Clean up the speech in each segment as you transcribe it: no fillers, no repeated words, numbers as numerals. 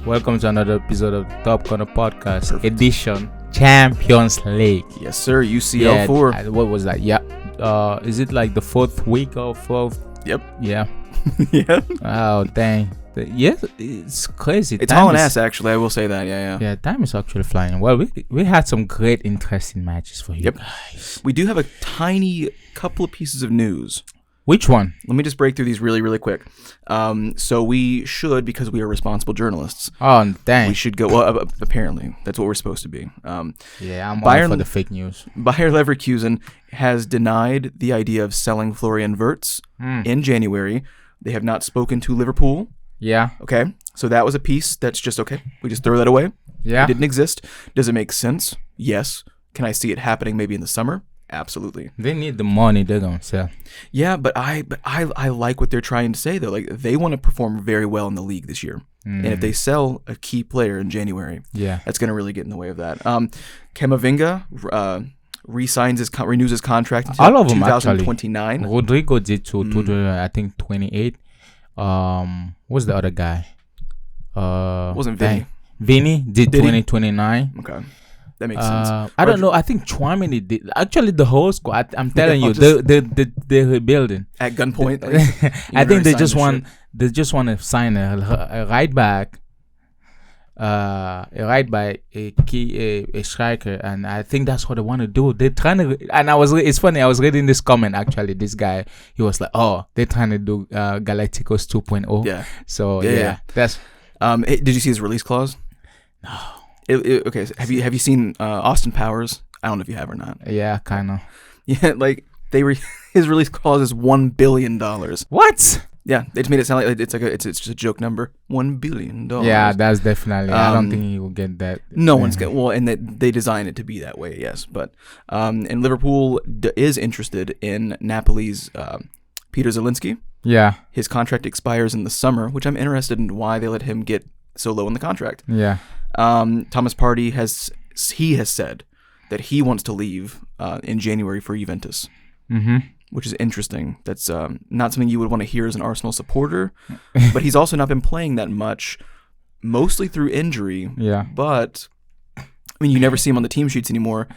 Welcome to another episode of the Top Corner Podcast edition Champions League. Yes, sir. UCL 4. What was that? Yeah. Is it like the fourth week or fourth? Yep. Yeah. Yeah. Oh, dang. Yeah, it's crazy. It's hauling ass, actually. I will say that. Yeah. Yeah, time is actually flying. Well, we had some great, interesting matches for you Yep. guys. We do have a tiny couple of pieces of news. Which one? Let me just break through these really quick. So we should, because we are responsible journalists. Oh, dang. We should go. Well, apparently that's what we're supposed to be. Yeah, I'm all for the fake news. Bayer Leverkusen has denied the idea of selling Florian Wirtz in January. They have not spoken to Liverpool. Yeah. Okay. So that was a piece that's just okay. We just throw that away. Yeah. It didn't exist. Does it make sense? Yes. Can I see it happening maybe in the summer? Absolutely. They need the money they're gonna sell. Yeah, but I like what they're trying to say though. Like they want to perform very well in the league this year, and if they sell a key player in January, that's gonna really get in the way of that. Camavinga renews his contract until all of them 2029. Actually. Rodrigo did to I think 28. What's the other guy? Wasn't Vinny? Vinny did 2029. Okay. That makes sense. I don't know. I think Chouameni did. Actually, the whole squad. I'm telling you, they're rebuilding at gunpoint. I think they just want to sign a right back, a striker, and I think that's what they want to do. They're trying to. And it's funny. I was reading this comment actually. This guy, he was like, "Oh, they're trying to do Galacticos 2.0." Yeah. So yeah. That's. Did you see his release clause? No. Okay, so have you seen Austin Powers? I don't know if you have or not. Yeah, kind of. Yeah, like his release clause is $1 billion. What? Yeah, they just made it sound like it's just a joke number. $1 billion. Yeah, that's definitely. I don't think he will get that. No one's getting. Well, and they designed it to be that way. Yes, but and Liverpool is interested in Napoli's Peter Zielinski. Yeah, his contract expires in the summer, which I'm interested in why they let him get so low in the contract. Yeah. Thomas Partey has said that he wants to leave in January for Juventus, which is interesting. That's not something you would want to hear as an Arsenal supporter, but he's also not been playing that much, mostly through injury. Yeah. But I mean, you never see him on the team sheets anymore,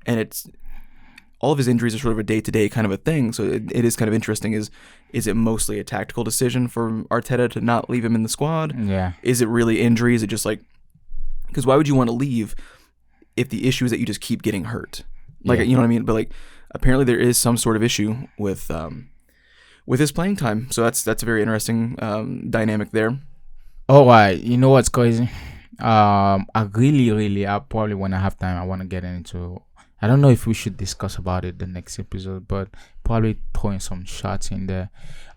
and it's all of his injuries are sort of a day-to-day kind of a thing. So it is kind of interesting. Is it mostly a tactical decision for Arteta to not leave him in the squad? Yeah. Is it really injury? Is it just like, because why would you want to leave if the issue is that you just keep getting hurt? Like, you know what I mean? But like, apparently there is some sort of issue with his playing time. So that's a very interesting dynamic there. Oh, you know what's crazy? I probably when I have time, I want to get into. I don't know if we should discuss about it the next episode, but probably throwing some shots in there.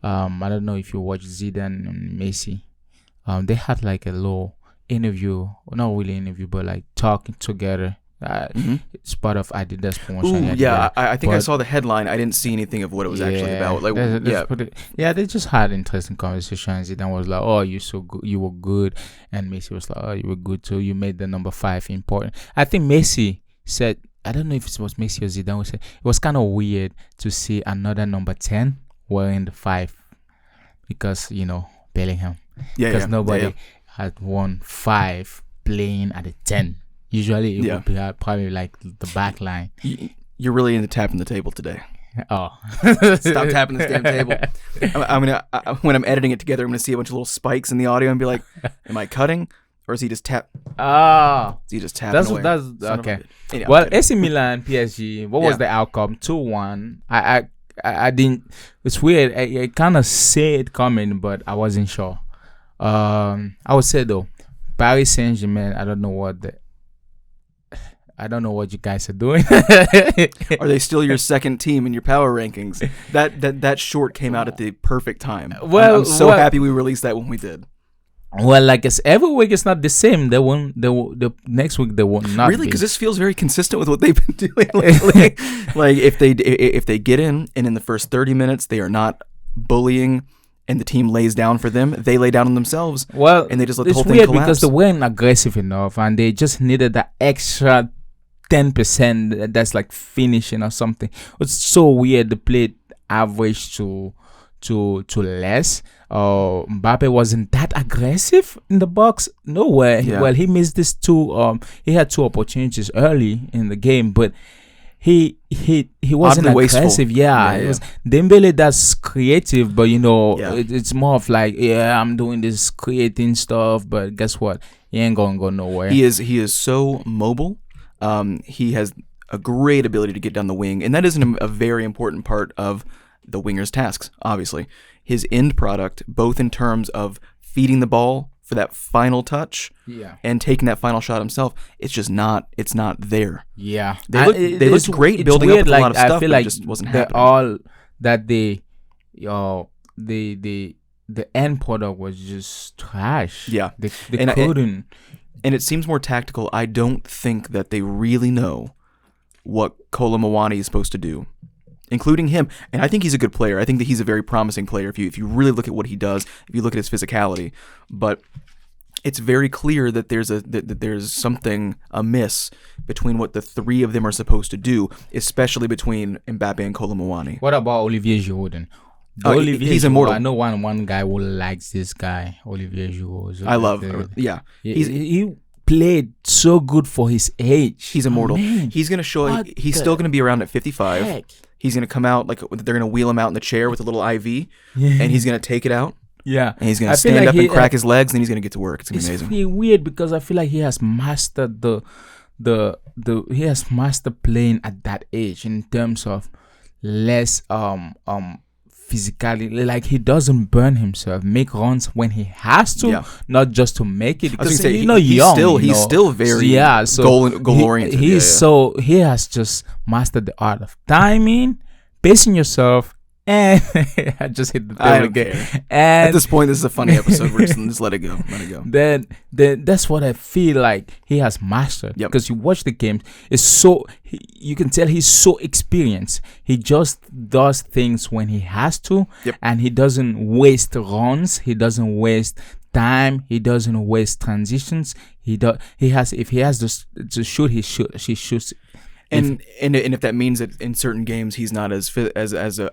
I don't know if you watch Zidane and Messi. They had like a little interview, not really interview, but like talking together. It's part of Adidas promotion. Ooh, yeah, I think I saw the headline. I didn't see anything of what it was actually about. Like, they just had interesting conversations. Zidane was like, "Oh, you were good," and Messi was like, "Oh, you were good too. You made the number 5 important." I think Messi said, I don't know if it was Messi or Zidane who said it was kind of weird to see another number 10 wearing the 5 because Bellingham. Because nobody had won 5 playing at the 10. Usually it would be probably like the back line. You're really into tapping the table today. Oh. Stop tapping this damn table. When I'm editing it together, I'm gonna see a bunch of little spikes in the audio and be like, am I cutting? Or is he just tap? Oh. Is he just tapping away? That's okay. Anyway, well, AC Milan, PSG, what was the outcome? 2-1. I didn't. It's weird. I kind of see it coming, but I wasn't sure. I would say though, Paris Saint-Germain. I don't know what you guys are doing. Are they still your second team in your power rankings? That short came out at the perfect time. Well, I'm so happy we released that when we did. Well, like every week it's not the same. The next week they will not. Really, because this feels very consistent with what they've been doing lately. Like if they get in and in the first 30 minutes they are not bullying and the team lays down for them, they lay down on themselves. Well, and they just let the whole thing collapse. It's collapse. weird because they weren't aggressive enough and they just needed that extra 10% that's like finishing or something. It's so weird. They played average to less. Mbappe wasn't that aggressive in the box. No way. Yeah. Well, he missed this two. He had two opportunities early in the game, but he wasn't Oddly aggressive. wasteful. Yeah, it was Dembele that's creative, but it's more of like, I'm doing this creating stuff, but guess what? He ain't gonna go nowhere. He is so mobile. He has a great ability to get down the wing, and that is a very important part of the winger's tasks. Obviously, his end product, both in terms of feeding the ball for that final touch, and taking that final shot himself, it's not there. Yeah, they looked great building up with a lot of stuff, but it just wasn't happening. All that the end product was just trash. Yeah, they couldn't. And it seems more tactical. I don't think that they really know what Kolo Muani is supposed to do, including him. And I think he's a good player. I think that he's a very promising player if you really look at what he does, if you look at his physicality. But it's very clear that there's something amiss between what the three of them are supposed to do, especially between Mbappe and Kolo Muani. What about Olivier Giroud? He's immortal. I know one guy who likes this guy, Olivier Giroud. I love. He played so good for his age. He's immortal. Man, he's gonna show. He's still gonna be around at 55. Heck? He's gonna come out like they're gonna wheel him out in the chair with a little IV, and he's gonna take it out. Yeah, and he's gonna stand up and crack his legs, and he's gonna get to work. It's gonna be amazing. It's really weird because I feel like he has mastered he has mastered playing at that age in terms of less physically, like he doesn't burn himself, make runs when he has to, not just to make it. Because he's young. He's still very goal oriented. He has just mastered the art of timing, pacing yourself, and I just hit the table again. And at this point, this is a funny episode. We're just let it go. Then that's what I feel like he has mastered. Because you watch the games, you can tell he's so experienced. He just does things when he has to, and he doesn't waste runs. He doesn't waste time. He doesn't waste transitions. If he has to shoot, he shoots. And if that means that in certain games he's not as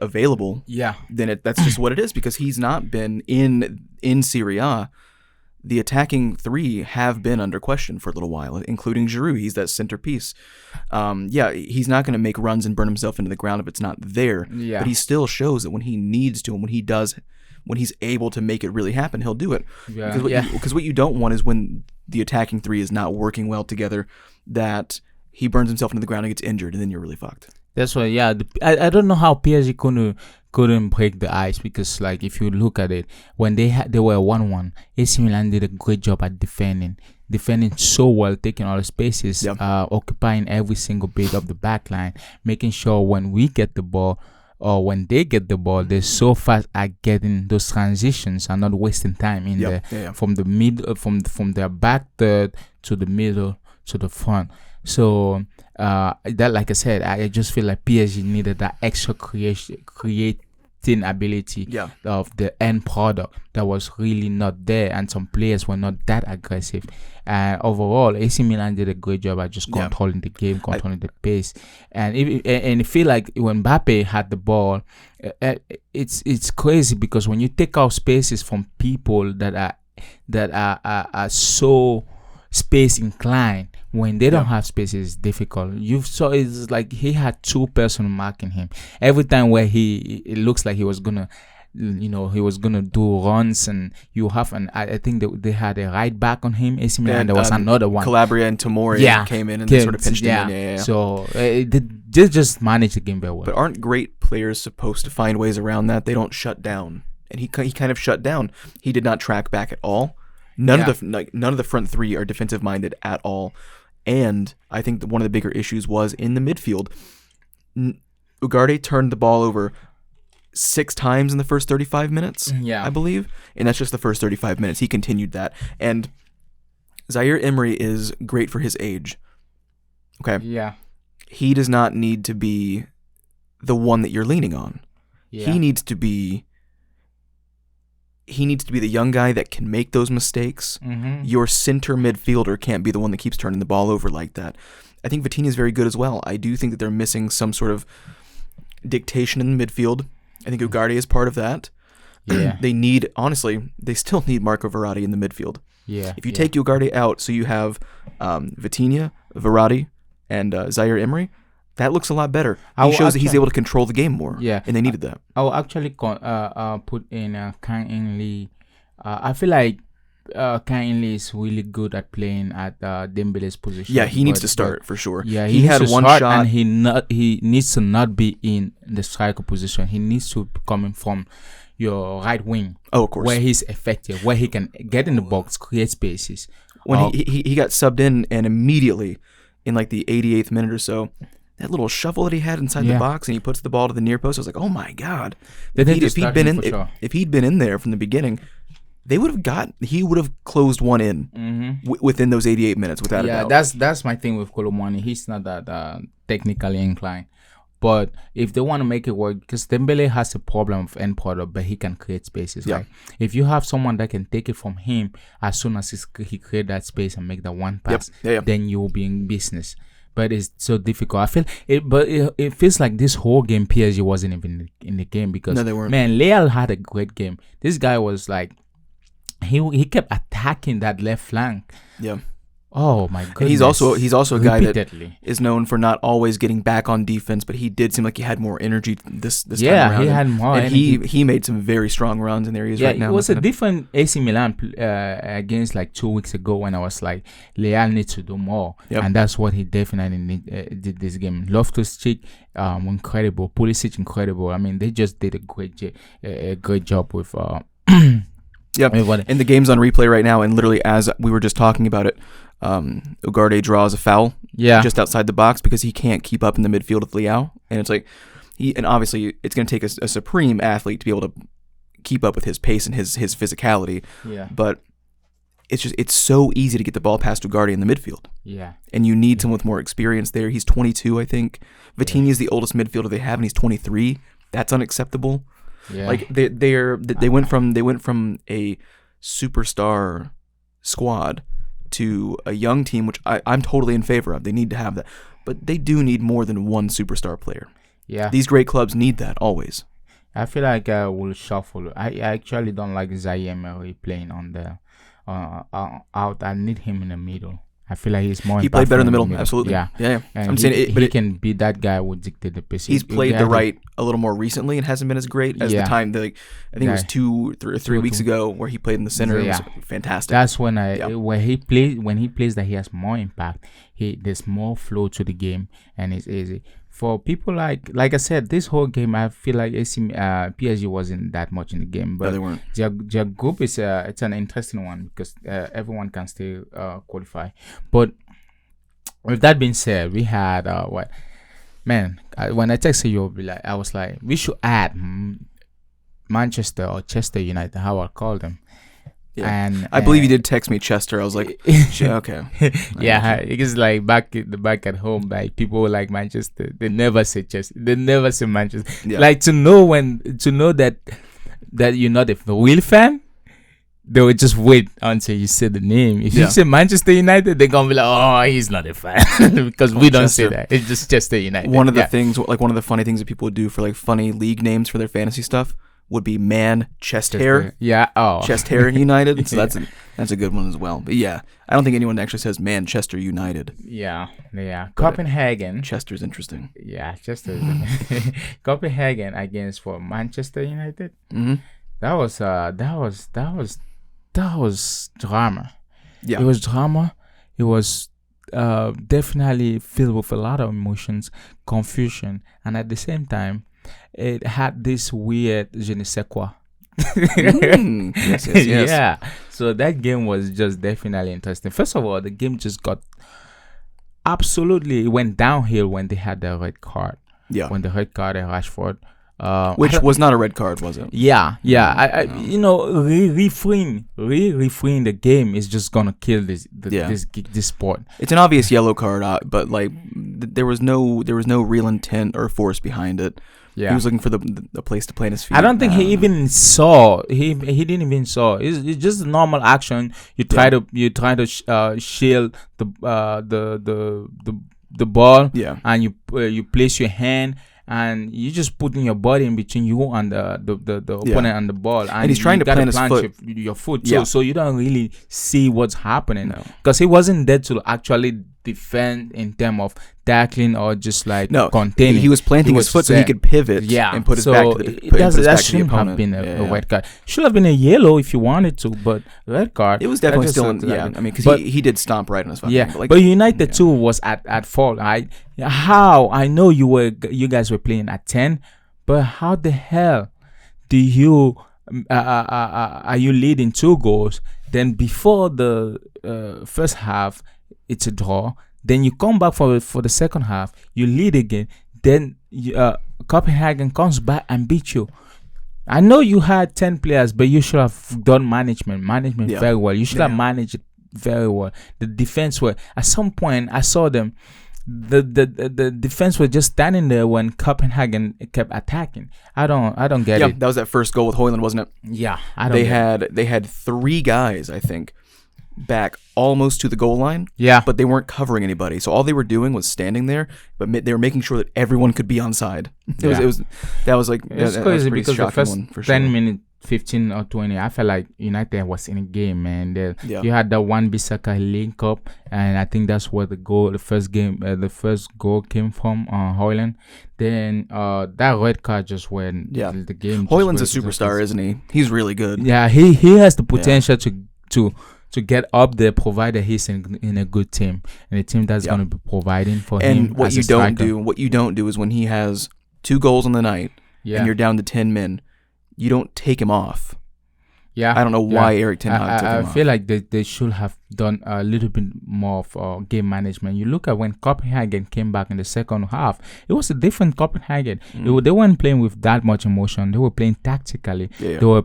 available, then that's just what it is, because he's not been in Serie A. The attacking three have been under question for a little while, including Giroud. He's that centerpiece. He's not going to make runs and burn himself into the ground if it's not there. But he still shows that when he needs to, and when he's able to make it really happen, he'll do it. Because what you don't want is when the attacking three is not working well together, that he burns himself into the ground and gets injured, and then you're really fucked. That's why, I don't know how PSG couldn't break the ice, because, like, if you look at it, when they were 1-1, AC Milan did a great job at defending so well, taking all the spaces, occupying every single bit of the back line, making sure when we get the ball or when they get the ball, they're so fast at getting those transitions and not wasting time in there from the mid, from their back third to the middle to the front. So that, like I said, I just feel like PSG needed that extra creating ability of the end product that was really not there, and some players were not that aggressive. And overall, AC Milan did a great job at just controlling the game, controlling the pace. And I feel like when Mbappe had the ball, it's crazy, because when you take out spaces from people that are so space inclined, when they don't have space, it's difficult. It's like he had two person marking him every time where it looks like he was gonna do runs, and you have I think they had a right back on him, AC Milan, and there was another one. Calabria and Tomori came in and they sort of pinched him in. So they just managed the game very well. But aren't great players supposed to find ways around that? They don't shut down, and he kind of shut down. He did not track back at all. None of the front three are defensive minded at all. And I think that one of the bigger issues was in the midfield. Ugarte turned the ball over 6 times in the first 35 minutes, I believe. And that's just the first 35 minutes. He continued that. And Zaire Emery is great for his age. Okay? Yeah. He does not need to be the one that you're leaning on. Yeah. He needs to be the young guy that can make those mistakes. Mm-hmm. Your center midfielder can't be the one that keeps turning the ball over like that. I think Vitinha is very good as well. I do think that they're missing some sort of dictation in the midfield. I think Ugarte is part of that. Yeah. They still need Marco Verratti in the midfield. Yeah. If you take Ugarte out, so you have Vitinha, Verratti, and Zaire Emery, that looks a lot better. He shows that he's able to control the game more. Yeah. And they needed that. I will actually put in Kang Lee. I feel like Kang Lee is really good at playing at Dembele's position. Yeah, he needs to start for sure. Yeah, he had one shot, and he needs to not be in the striker position. He needs to be coming from your right wing. Oh, of course. Where he's effective, where he can get in the box, create spaces. When he got subbed in, and immediately in like the 88th minute or so, that little shuffle that he had inside the box, and he puts the ball to the near post. I was like, oh my god! If he'd been in there from the beginning, he would have closed one in within those 88 minutes without a doubt. Yeah, that's my thing with Colomani. He's not that technically inclined. But if they want to make it work, because Dembele has a problem of end product, but he can create spaces. Yeah. Right? If you have someone that can take it from him as soon as he create that space and make that one pass, then you will be in business. But it's so difficult. I feel it, but it feels like this whole game PSG wasn't even in the game because no, they weren't. Man, Leal had a great game. This guy was like, he kept attacking that left flank. Yeah. Oh my goodness. He's also a guy that is known for not always getting back on defense, but he did seem like he had more energy this time around. Yeah, he had more energy. He made some very strong runs in there. Right now. It was a different AC Milan against like 2 weeks ago when I was like, Leal needs to do more. Yep. And that's what he definitely did this game. Loftus-Cheek, incredible. Pulisic, incredible. I mean, they just did a great job with... Yep. And the game's on replay right now, and literally as we were just talking about it, Ugarte draws a foul just outside the box because he can't keep up in the midfield with Leao, and it's like and obviously it's going to take a supreme athlete to be able to keep up with his pace and his physicality. Yeah. But it's so easy to get the ball past Ugarte in the midfield. Yeah. And you need someone with more experience there. He's 22, I think. Vitinha is the oldest midfielder they have, and he's 23. That's unacceptable. Yeah. Like they went from a superstar squad to a young team, which I'm totally in favor of. They need to have that, but they do need more than one superstar player. Yeah, these great clubs need that always. I feel like we'll shuffle. I actually don't like Zaire Emery playing on the out. I need him in the middle. I feel like he's more. He played better in the middle. Absolutely. Yeah. And I'm saying he can be that guy who would dictate the pace. He's played the right a little more recently and hasn't been as great as the time. I think it was 2 or 3 weeks ago where he played in the center. It was fantastic. That's when when he plays that he has more impact. There's more flow to the game and it's easy. For people like I said, this whole game, I feel like PSG wasn't that much in the game, but no, they weren't. Their group is it's an interesting one because everyone can still qualify. But with that being said, we had when I texted you, I was like, we should add Manchester or Chester United, how I call them. Yeah. And I believe you did text me Chester. I was like, okay. Yeah, it's like back at home, like people were like Manchester. They never say Chester. They never say Manchester. Yeah. Like to know that you're not a real fan, they would just wait until you say the name. If you say Manchester United, they're gonna be like, oh, he's not a fan because we don't say that. It's just Chester United. One of the things, like one of the funny things that people would do for like funny league names for their fantasy stuff would be Manchester. Yeah. Oh. Chester United. So that's a good one as well. But yeah, I don't think anyone actually says Manchester United. Yeah. Copenhagen. Chester's interesting. Yeah, Chester. Copenhagen against for Manchester United. Mm-hmm. That was drama. Yeah. It was drama. It was definitely filled with a lot of emotions, confusion, and at the same time, it had this weird je ne sais quoi. Yes. Yeah. So that game was just definitely interesting. First of all, the game just it went downhill when they had the red card. Yeah. When the red card at Rashford. Which was not a red card, was it? Yeah. Refrain the game is just gonna kill this sport. It's an obvious yellow card, but like there was no real intent or force behind it. Yeah. He was looking for the place to play in his feet. I don't think he even saw. He didn't even saw. It's just a normal action. You try to shield the ball. Yeah. And you place your hand and you just putting your body in between you and the opponent and the ball, and he's trying to plant his foot. Your foot too, so you don't really see what's happening because he wasn't there to actually defend in terms of tackling or just like containing. He was planting his foot so he could pivot and put his back to the that shouldn't have been a red card. Should have been a yellow if you wanted to, but red card. It was definitely still I mean, because he did stomp right on his fucking but United too was at fault. How I know you guys were playing at 10, but how the hell do you are you leading 2 goals? Then before the first half, it's a draw. Then you come back for the second half, you lead again. Then Copenhagen comes back and beat you. I know you had 10 players, but you should have done management very well. You should have managed it very well. The defense were at some point I saw them. The defense were just standing there when Copenhagen kept attacking. I don't get it. That was that first goal with Højlund, wasn't it? Yeah, They had 3 guys, I think, back almost to the goal line. Yeah, but they weren't covering anybody. So all they were doing was standing there, but they were making sure that everyone could be onside. That was crazy because the first for 10 minutes, 15 or 20, I felt like United was in a game, man. You had that one Bissaka link up, and I think that's where the first goal came from Højlund. Then that red card just went the game. Højlund's a superstar, isn't he? He's really good. Yeah, he has the potential to get up there, provided he's in a good team and a team that's going to be providing for him. And what you don't do is when he has 2 goals on the night and you're down to 10 men, you don't take him off. Yeah, I don't know why Erik ten Hag took him off. I feel like they should have done a little bit more of game management. You look at when Copenhagen came back in the second half, it was a different Copenhagen. They weren't playing with that much emotion. They were playing tactically. They were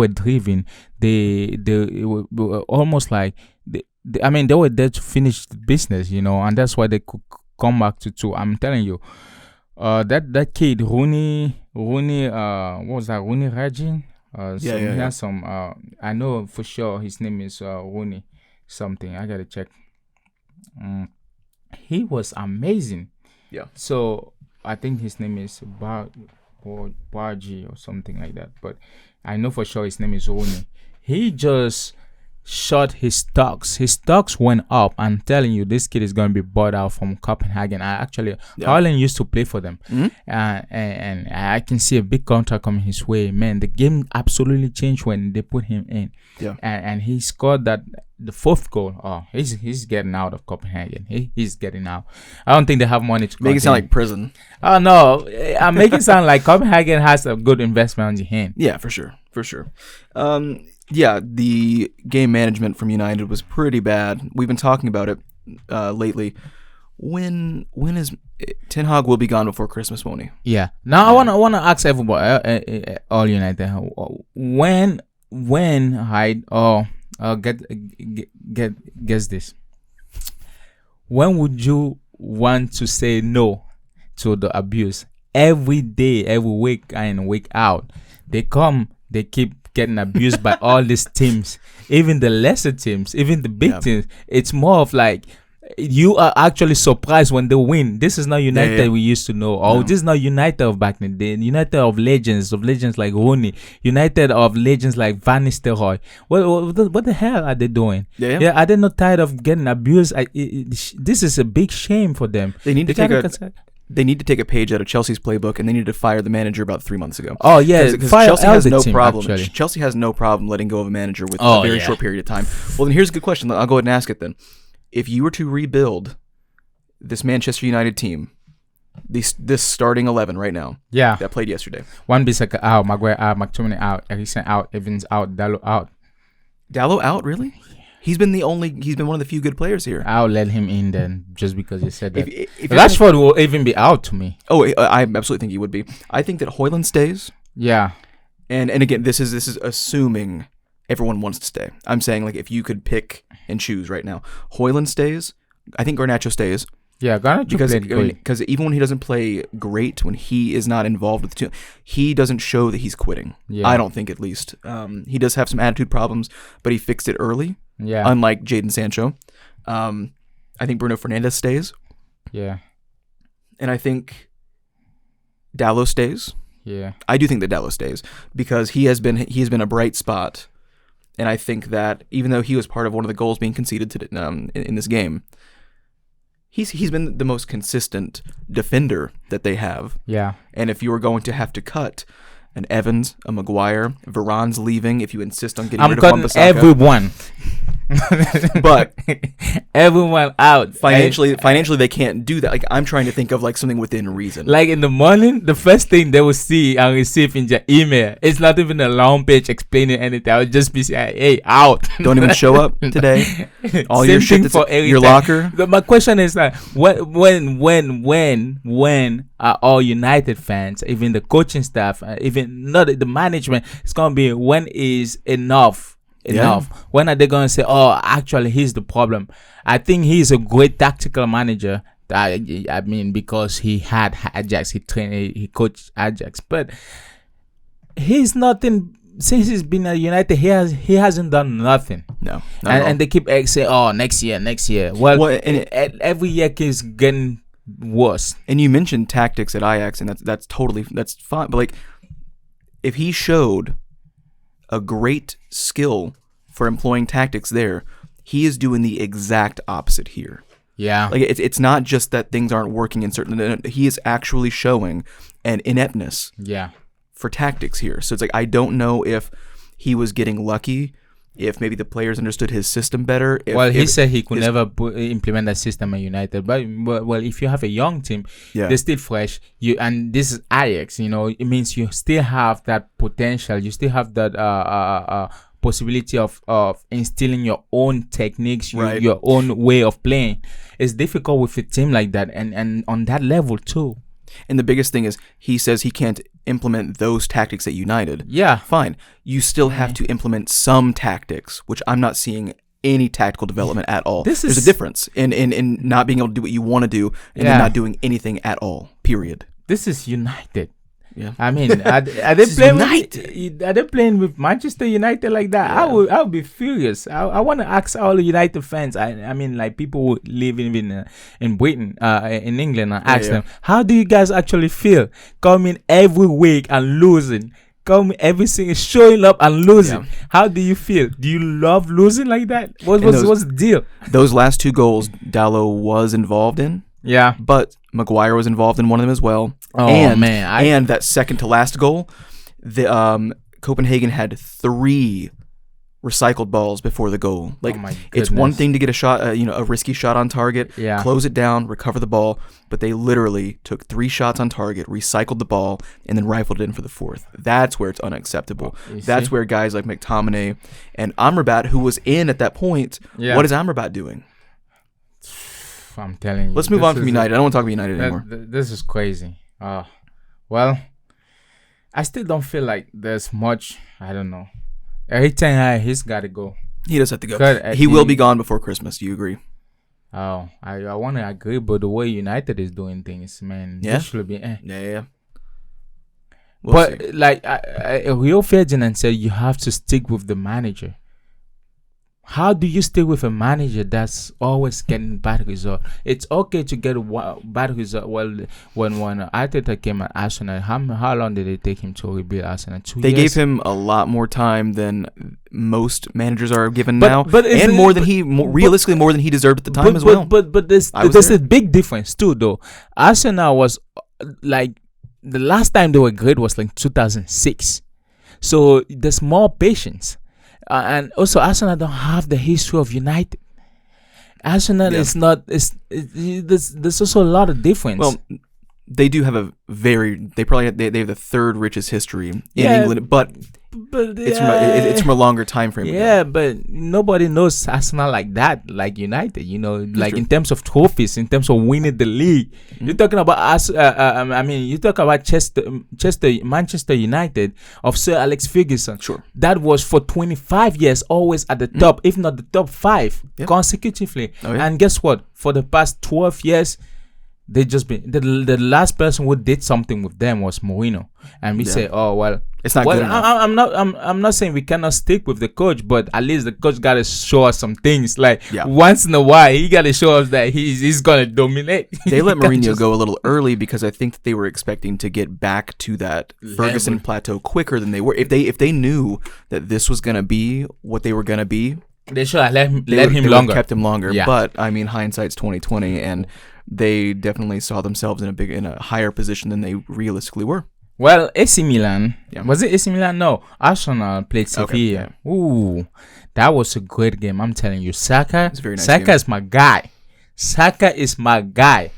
driven. They were almost like they were there to finish the business, and that's why they could come back to 2. I'm telling you, that kid Rooney, what was that? Rooney Rajin. He has some. I know for sure his name is Rooney something. I gotta check. He was amazing. Yeah. So I think his name is Bargy or something like that. But I know for sure his name is Rooney. He just shot his stocks. His stocks went up. I'm telling you, this kid is going to be bought out from Copenhagen. Højlund used to play for them. And I can see a big contract coming his way. Man, the game absolutely changed when they put him in. Yeah. And he scored the 4th goal. Oh, he's getting out of Copenhagen. He's getting out. I don't think they have money to make it sound like prison. Oh, no. I'm making it sound like Copenhagen has a good investment on the hand. Yeah, for sure. The game management from United was pretty bad. We've been talking about it lately. When is Ten Hag will be gone before Christmas, won't he? Yeah. Now I wanna ask everybody, all United, when guess this. When would you want to say no to the abuse? Every day, every week in, week out, they keep getting abused by all these teams, even the lesser teams, even the big teams. It's more of like you are actually surprised when they win. This is not United we used to know. This is not United of back in the day. United of legends like Rooney. United of legends like Van Nistelrooy. What the hell are they doing? Are they not tired of getting abused? This is a big shame for them. They need to take a page out of Chelsea's playbook, and they needed to fire the manager about 3 months ago. Oh yeah, because Chelsea has no problem. Actually. Chelsea has no problem letting go of a manager with a very short period of time. Well, then here's a good question. I'll go ahead and ask it then. If you were to rebuild this Manchester United team, this starting 11 right now, that played yesterday, Wan-Bissaka out, Maguire out, McTominay out, Eriksen out, Evans out, Dalot out. Dalot out, really? He's been one of the few good players here. I'll let him in then, just because you said that. If Rashford will even be out to me. Oh, I absolutely think he would be. I think that Højlund stays. Yeah. And again, this is assuming everyone wants to stay. I'm saying, like, if you could pick and choose right now, Højlund stays. I think Garnacho stays. Yeah, Garnacho played great. Because even when he doesn't play great, when he is not involved with the team, he doesn't show that he's quitting. Yeah. I don't think, at least. He does have some attitude problems, but he fixed it early. Yeah. Unlike Jadon Sancho. I think Bruno Fernandes stays. Yeah. And I think Dallo stays. Yeah. I do think that Dallo stays because he has been a bright spot, and I think that even though he was part of one of the goals being conceded to in this game, he's been the most consistent defender that they have. Yeah. And if you are going to have to cut an Evans, a Maguire, Varane's leaving, if you insist on getting rid of cutting Wan-Bissaka, everyone. but everyone out. Financially, they can't do that. Like, I'm trying to think of like something within reason. Like in the morning, the first thing they will see and receive in their email, it's not even a long page explaining anything. I would just be saying, "Hey, out! Don't even show up today. All Same your shit thing that's for in your everything. locker." My question is like, when are all United fans, even the coaching staff, even not the management, it's gonna be when is enough? Enough. Yeah. When are they gonna say, "Oh, actually, he's the problem"? I think he's a great tactical manager. I mean, because he had Ajax, he coached Ajax, but he's nothing since he's been at United. He hasn't done nothing. No, and they keep saying, "Oh, next year." Well, and every year keeps getting worse. And you mentioned tactics at Ajax, and that's fine. But like, if he showed a great skill for employing tactics there, he is doing the exact opposite here. Yeah. Like, it's not just that things aren't working in certain... He is actually showing an ineptness for tactics here. So it's like, I don't know if he was getting lucky, if maybe the players understood his system better. He said he could never implement that system at United. But if you have a young team, they're still fresh. And this is Ajax, it means you still have that potential. You still have that possibility of instilling your own techniques, your own way of playing. It's difficult with a team like that and on that level too. And the biggest thing is he says he can't implement those tactics at United. Yeah. Fine. You still have to implement some tactics, which I'm not seeing any tactical development at all. There's a difference in not being able to do what you want to do and then not doing anything at all, period. This is United. Yeah. I mean, are they playing with Manchester United like that? Yeah. I would be furious. I want to ask all the United fans. I mean, like people who live in Britain, in England, and ask them, how do you guys actually feel coming every week and losing? Coming every single showing up and losing. How do you feel? Do you love losing like that? What's the deal? Those last two goals Dallo was involved in. Yeah, but Maguire was involved in one of them as well. Oh, and that second to last goal, the Copenhagen had 3 recycled balls before the goal. Like, it's one thing to get a shot, a risky shot on target, close it down, recover the ball, but they literally took 3 shots on target, recycled the ball, and then rifled it in for the 4th. That's where it's unacceptable. That's where guys like McTominay and Amrabat, who was in at that point, what is Amrabat doing? I'm telling you. Let's move on from United. I don't want to talk about United anymore. This is crazy. Well, I still don't feel like there's much. I don't know. Every time he's got to go. He does have to go. He will be gone before Christmas. Do you agree? Oh, I want to agree, but the way United is doing things, man, this should be. Yeah. We'll see. Like Rio Ferdinand said, you have to stick with the manager. How do you stay with a manager that's always getting bad results? It's okay to get a bad result. Well, when Arteta came at Arsenal, how long did it take him to rebuild Arsenal? 2 years? They gave him a lot more time than most managers are given now, and realistically more than he deserved at the time as well. But there's a big difference too, though. Arsenal was like the last time they were great was like 2006, so there's more patience. And also, Arsenal don't have the history of United. Arsenal is not. There's also a lot of difference. Well, they do have they have the 3rd richest history in England, but it's from a longer time frame. But nobody knows Arsenal like that, like United. Like in terms of trophies, in terms of winning the league. Mm-hmm. You're talking about us. You talk about Manchester United of Sir Alex Ferguson. Sure, that was for 25 years, always at the top, if not the top 5 consecutively. And guess what? For the past 12 years. They just been the last person who did something with them was Mourinho, and we say, oh well, It's not Well, good enough. I'm not saying we cannot stick with the coach, but at least the coach gotta show us some things. Like Yeah. once in a while, he gotta show us that he's gonna dominate. They let He can't Mourinho just- go a little early because I think that they were expecting to get back to that Ferguson plateau quicker than they were. If they knew that this was gonna be what they were gonna be, They should have let him they would've longer. kept him longer. Yeah. But I mean, hindsight's 2020, and they definitely saw themselves in a higher position than they realistically were. Well, AC Milan. Yeah. Was it AC Milan? No. Arsenal played Sevilla. yeah. Ooh, that was a great game. I'm telling you. Saka. It's a very nice Saka game. is my guy. Saka is my guy.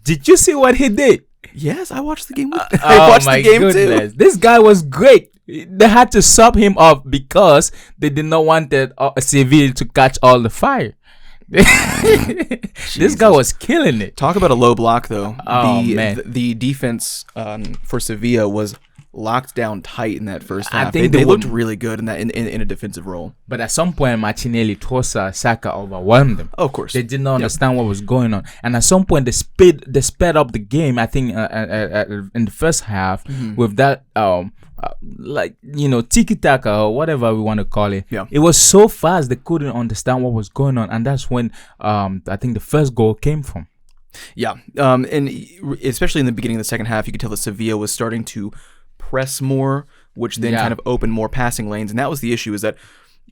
Did you see what he did? Yes, I watched the game. I watched the game too. This guy was great. They had to sub him off because they did not want Sevilla to catch all the fire. This guy was killing it. Talk about a low block, though. Oh, man. The defense for Sevilla was locked down tight in that first half. think They they looked were- really good in a defensive role. But at some point, Martinelli, Trossard, Saka overwhelmed them. Oh, of course. They did not understand what was going on, and at some point they sped up the game. I think in the first half with that like tiki taka or whatever we want to call it. Yeah. It was so fast they couldn't understand what was going on, and that's when I think the first goal came from. Yeah, and especially in the beginning of the second half, you could tell that Sevilla was starting to press more, which then kind of opened more passing lanes. And that was the issue, is that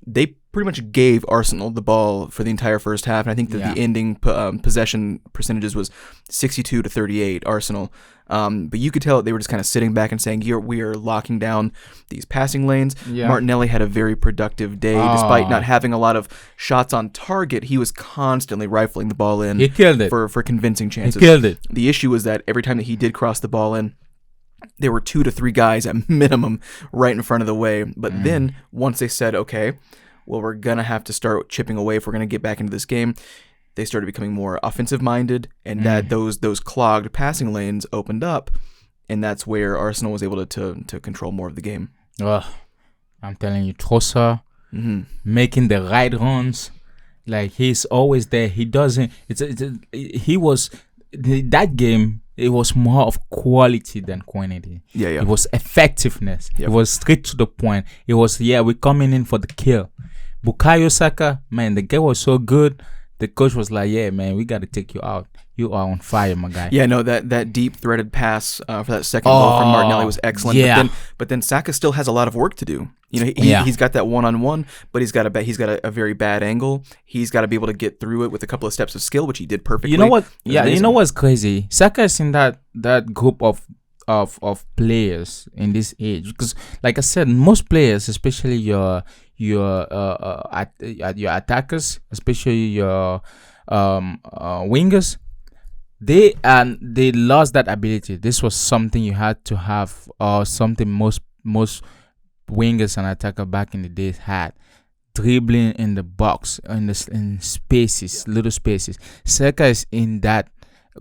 they pretty much gave Arsenal the ball for the entire first half. And I think that the ending possession percentages was 62-38 Arsenal. But you could tell they were just kind of sitting back and saying, we are locking down these passing lanes. Yeah. Martinelli had a very productive day. Despite not having a lot of shots on target, he was constantly rifling the ball in. He killed it. For convincing chances. He killed it. The issue was that every time that he did cross the ball in, there were 2 to 3 guys at minimum right in front of the way. But then once they said, okay, well, we're going to have to start chipping away if we're going to get back into this game, they started becoming more offensive minded, and that those clogged passing lanes opened up, and that's where Arsenal was able to control more of the game. I'm telling you, Trossard making the right runs, like he's always there. He doesn't. He was that game. It was more of quality than quantity. Yeah. It was effectiveness. Yep. It was straight to the point. It was, we're coming in for the kill. Bukayo Saka, man, the guy was so good. The coach was like, yeah, man, we got to take you out. You are on fire, my guy. Yeah, no, that deep threaded pass for that second goal from Martinelli was excellent. Yeah. But then Saka still has a lot of work to do. He's got that one-on-one, but he's got a very bad angle. He's got to be able to get through it with a couple of steps of skill, which he did perfectly. You know what? Yeah, Amazing. you know what's crazy? Saka is in that group of players in this age, because, like I said, most players, especially your attackers, especially your wingers, they lost that ability. This was something you had to have, or something most wingers and attacker back in the days had. Dribbling in the box, in spaces, little spaces. Saka is in that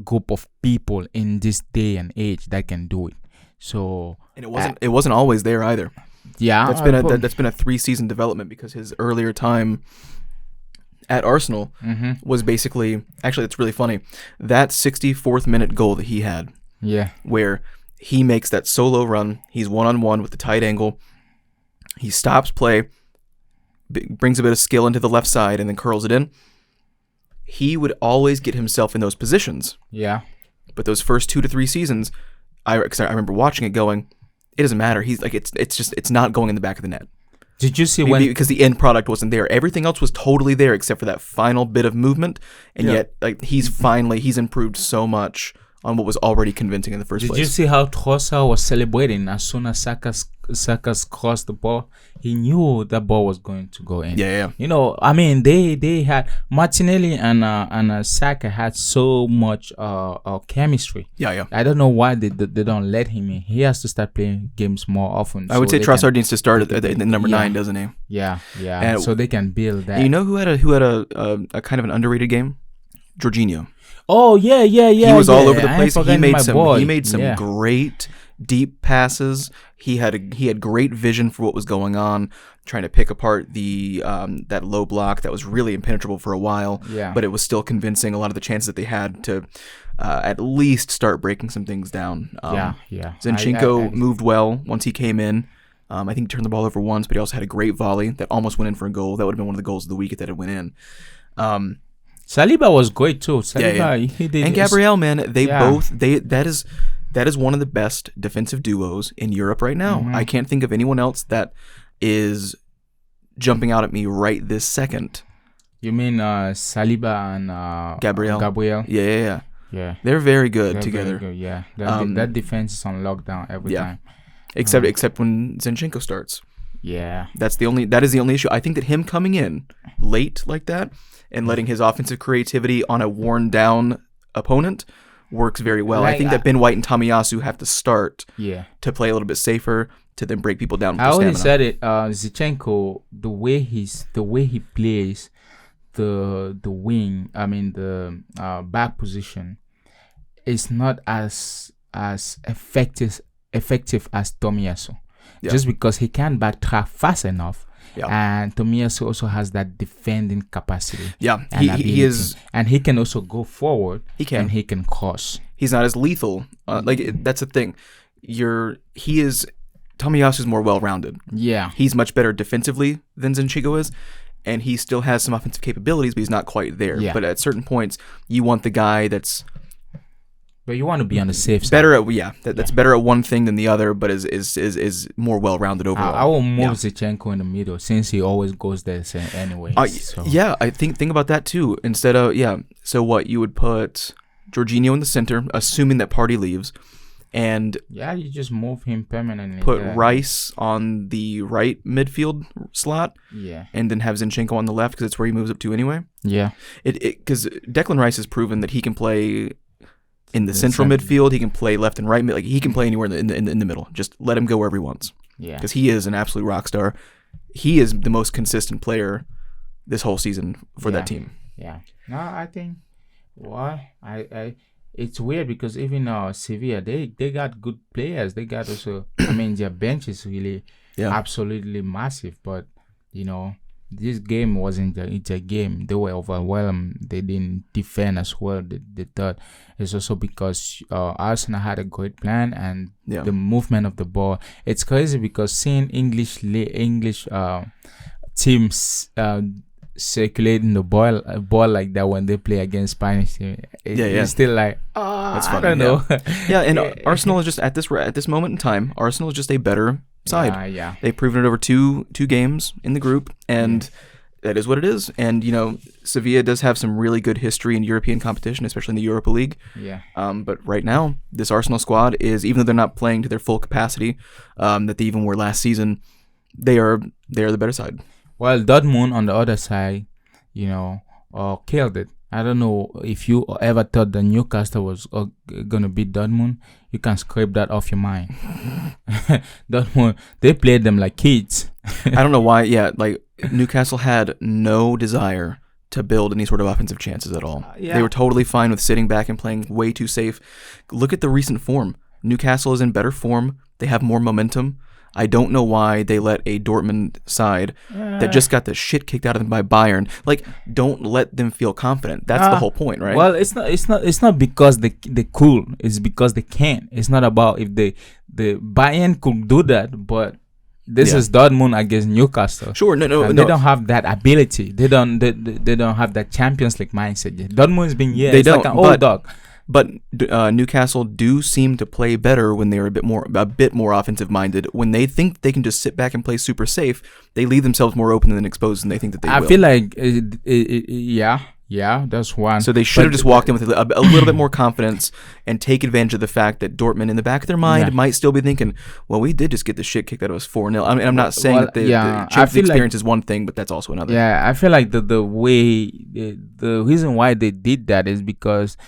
group of people in this day and age that can do it. So, and it wasn't always there either. Yeah, that's been a 3-season development, because his earlier time at Arsenal was basically, actually, it's really funny, that 64th minute goal that he had, where he makes that solo run, he's one-on-one with the tight angle, he stops play, brings a bit of skill into the left side, and then curls it in. He would always get himself in those positions. Yeah. But those first 2 to 3 seasons, I remember watching it going, it doesn't matter. He's like, it's not going in the back of the net. Did you see because the end product wasn't there. Everything else was totally there except for that final bit of movement, and yet like he's improved so much on what was already convincing in the first place. Did you see how Trossard was celebrating as soon as Saka's crossed the ball? He knew that ball was going to go in. Yeah. You know, I mean, they had Martinelli and Saka had so much chemistry. Yeah. I don't know why they don't let him in. He has to start playing games more often. I would say Trossard needs to start at number 9, doesn't he? Yeah. And so they can build that. You know who had a kind of an underrated game? Jorginho. Oh yeah. He was all over the place. He He made some great deep passes. He had great vision for what was going on, trying to pick apart the that low block that was really impenetrable for a while. Yeah. But it was still convincing. A lot of the chances that they had to at least start breaking some things down. Yeah. Zinchenko moved well once he came in. I think he turned the ball over once, but he also had a great volley that almost went in for a goal. That would have been one of the goals of the week if that had went in. Saliba was great too. Saliba, he did. And Gabriel, man, that is one of the best defensive duos in Europe right now. I can't think of anyone else that is jumping out at me right this second. You mean Saliba and Gabriel? Yeah. They're very good together. Very good, yeah. That defense is on lockdown every time. Except when Zinchenko starts. Yeah. That is the only issue. I think that him coming in late like that and letting his offensive creativity on a worn down opponent works very well. I think that Ben White and Tomiyasu have to start to play a little bit safer, to then break people down with I stamina. already said it. Zinchenko, the way he plays the wing, I mean the back position, is not as effective as Tomiyasu. Just because he can't backtrack fast enough. And Tomiyasu also has that defending capacity. He is, and he can also go forward. He can, and he can cross. He's not as lethal. That's the thing. Tomiyasu is more well-rounded. Yeah, he's much better defensively than Zinchenko is, and he still has some offensive capabilities, but he's not quite there. But at certain points, you want the guy that's. But you want to be on the safe side. Better at that's better at one thing than the other, but is more well-rounded overall. I will move Zinchenko in the middle since he always goes there anyway. I think about that too. Instead of so what you would put Jorginho in the center, assuming that Partey leaves, and you just move him permanently. Put Rice on the right midfield slot, and then have Zinchenko on the left because it's where he moves up to anyway. Because Declan Rice has proven that he can play. In the central midfield, he can play left and right. Like he can play anywhere in the middle. Just let him go wherever he wants. Because he is an absolute rock star. He is the most consistent player this whole season for that team. No, I think. Well, it's weird because even Sevilla, they got good players. They got also. I mean, their bench is really absolutely massive. But this game wasn't a game. They were overwhelmed. They didn't defend as well. They thought it's also because Arsenal had a great plan and the movement of the ball. It's crazy because seeing English teams circulating the ball like that when they play against Spanish team, it's still like that's funny. I don't know. And Arsenal is just at this moment in time. Arsenal is just a better side. They've proven it over two games in the group, and that is what it is. And Sevilla does have some really good history in European competition, especially in the Europa League. But right now, this Arsenal squad is, even though they're not playing to their full capacity that they even were last season, they are the better side. Well, Dortmund on the other side, killed it. I don't know if you ever thought that Newcastle was gonna beat Dortmund. You can scrape that off your mind. Dortmund, they played them like kids. I don't know why. Newcastle had no desire to build any sort of offensive chances at all. They were totally fine with sitting back and playing way too safe. Look at the recent form. Newcastle is in better form. They have more momentum. I don't know why they let a Dortmund side that just got the shit kicked out of them by Bayern. Don't let them feel confident. That's the whole point, right? Well, it's not because they cool. It's because they can't. It's not about if the Bayern could do that, but this is Dortmund against Newcastle. Sure, no. They don't have that ability. They don't have that Champions League mindset yet. Dortmund's been they don't, like an old dog. But Newcastle do seem to play better when they're a bit more offensive minded. When they think they can just sit back and play super safe, they leave themselves more open than exposed, and they think that they will. I feel like that's one. So they should have just walked in with a little bit more confidence and take advantage of the fact that Dortmund, in the back of their mind, might still be thinking, well, we did just get the shit kicked out of us 4-0. I mean, I'm not saying that the Champions League experience is one thing, but that's also another. Yeah, I feel like the the reason why they did that is because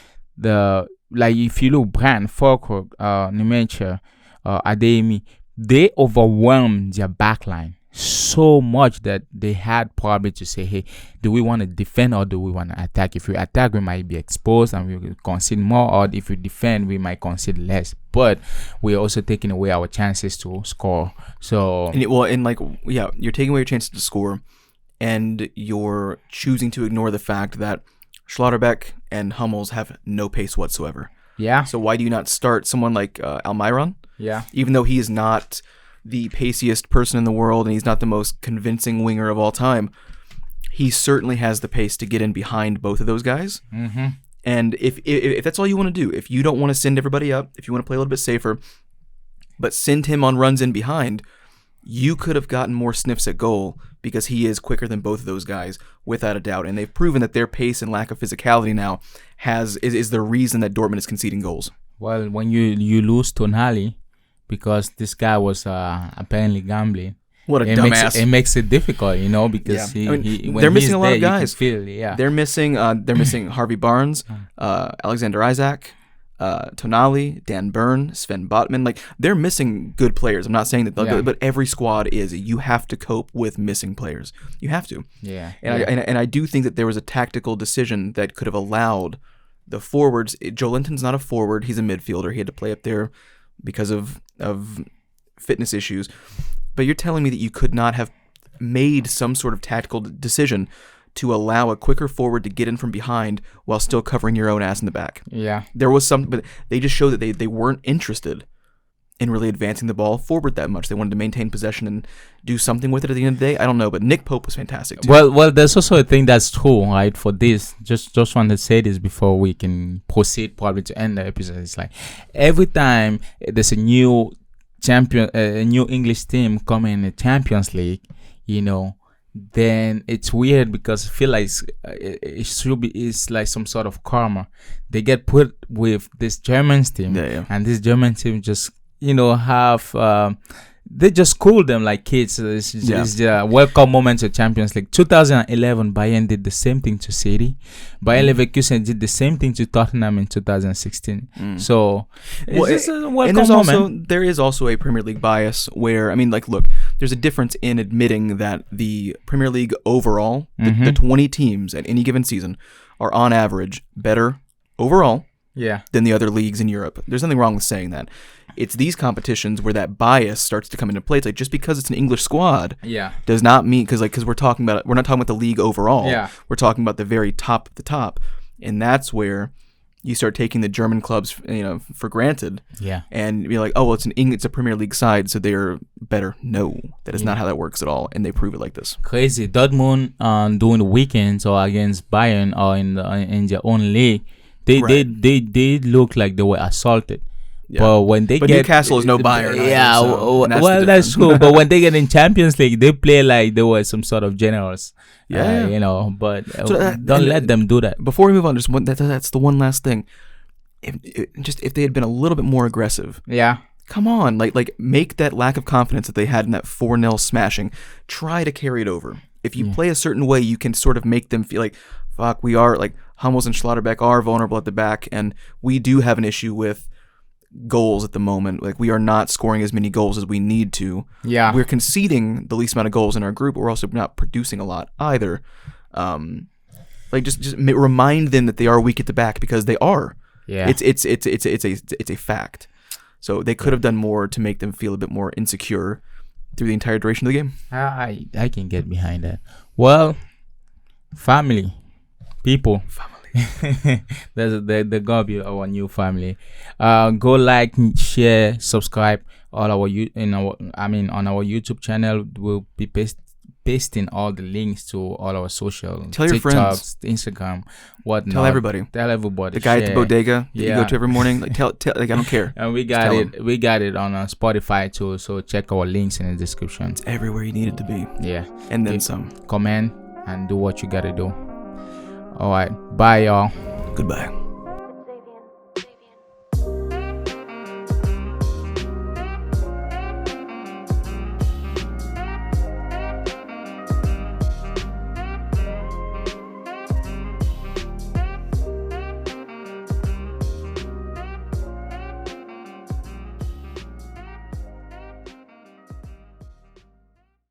if you look Brand, Falkirk, Numentia, Adeyemi, they overwhelmed their backline so much that they had probably to say, hey, do we want to defend or do we want to attack? If we attack, we might be exposed and we will concede more, or if we defend, we might concede less. But we're also taking away our chances to score. So you're taking away your chances to score, and you're choosing to ignore the fact that Schlotterbeck and Hummels have no pace whatsoever. Yeah. So why do you not start someone like Almiron? Yeah. Even though he is not the paciest person in the world and he's not the most convincing winger of all time, he certainly has the pace to get in behind both of those guys. Mm-hmm. And if that's all you want to do, if you don't want to send everybody up, if you want to play a little bit safer, but send him on runs in behind, you could have gotten more sniffs at goal because he is quicker than both of those guys, without a doubt. And they've proven that their pace and lack of physicality now is the reason that Dortmund is conceding goals. Well, when you lose Tonali, because this guy was apparently gambling. What a dumbass! It makes it difficult, because when they're missing a lot of there, guys. They're missing Harvey Barnes, Alexander Isak, Tonali, Dan Burn, Sven Botman. Like, they're missing good players. I'm not saying that they'll do it, but every squad is. You have to cope with missing players. You have to. Yeah. And I do think that there was a tactical decision that could have allowed the forwards. Joe Linton's not a forward. He's a midfielder. He had to play up there because of fitness issues. But you're telling me that you could not have made some sort of tactical decision to allow a quicker forward to get in from behind while still covering your own ass in the back. Yeah. There was some, but they just showed that they weren't interested in really advancing the ball forward that much. They wanted to maintain possession and do something with it at the end of the day. I don't know, but Nick Pope was fantastic too. Well, there's also a thing that's true, right? For this, just want to say this before we can proceed probably to end the episode. It's like every time there's a new a new English team coming in the Champions League, then it's weird because I feel like it's like some sort of karma. They get put with this German team, and this German team just have they just cool them like kids. It's the welcome moment to Champions League. 2011, Bayern did the same thing to City. Bayer Leverkusen did the same thing to Tottenham in 2016. So it's just a welcome moment. There is also a Premier League bias where, look, there's a difference in admitting that the Premier League overall, the 20 teams at any given season, are on average better overall than the other leagues in Europe. There's nothing wrong with saying that. It's these competitions where that bias starts to come into play. It's like, just because it's an English squad does not mean, because we're not talking about the league overall. We're talking about the very top of the top. And that's where you start taking the German clubs, for granted. And be like, oh, well, it's a Premier League side, so they're better. No, that is not how that works at all. And they prove it like this. Crazy. Dortmund during the weekends or against Bayern or in their own league, they look like they were assaulted. But when they get Newcastle is no Bayern. That's true. But when they get in Champions League, they play like they were some sort of generals. But don't let them do that. Before we move on, that's the one last thing. If they had been a little bit more aggressive. Come on, like make that lack of confidence that they had in that 4-0 smashing. Try to carry it over. If you play a certain way, you can sort of make them feel like, fuck, we are, like, Hummels and Schlotterbeck are vulnerable at the back, and we do have an issue with goals at the moment. Like, we are not scoring as many goals as we need to. We're conceding the least amount of goals in our group, but we're also not producing a lot either. Just remind them that they are weak at the back, because they are. It's a fact. So they could have done more to make them feel a bit more insecure through the entire duration of the game. I can get behind that. Well, family, people. They're gonna be our new family. Go like, share, subscribe. On our YouTube channel, we'll be pasting all the links to all our social. Tell your friends, Instagram, whatnot. Tell everybody. The guy at the bodega that you go to every morning. Like, tell. Like, I don't care. And we got it. We got it on Spotify too. So check our links in the description. It's everywhere you need it to be. And then some. Comment and do what you gotta do. All right. Bye, y'all. Goodbye.